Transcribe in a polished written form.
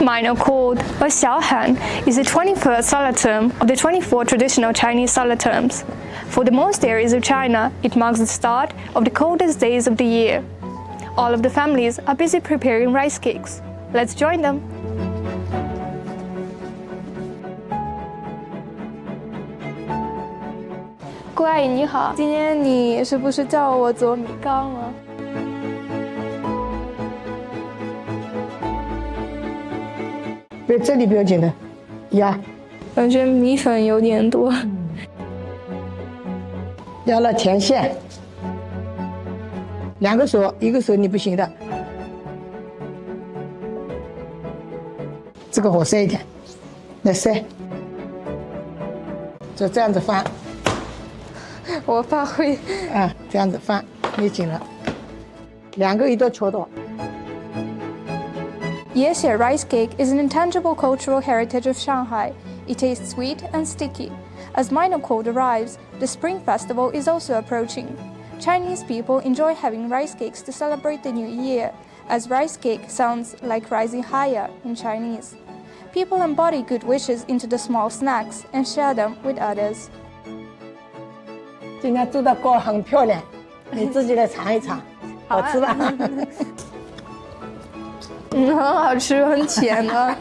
Minor called Xiaohan is the 21st solar term of the 24 traditional Chinese solar terms. For the most areas of China, it marks the start of the coldest days of the year. All of the families are busy preparing rice cakes. Let's join them. 顾阿姨你好，今天你是不是叫我做米缸了？这里不要紧的，压。感觉米粉有点多。压了甜馅，2个手，1个手你不行的。这个火塞一点，来塞，就这样子翻。我怕会。这样子翻，你紧了。2个一道球的。Yexie rice cake is an intangible cultural heritage of Shanghai. It tastes sweet and sticky. As minor cold arrives, the Spring Festival is also approaching. Chinese people enjoy having rice cakes to celebrate the new year, as rice cake sounds like rising higher in Chinese. People embody good wishes into the small snacks and share them with others. 今天做的糕很漂亮，你自己来尝一尝，好吃吧？很好吃，很甜的。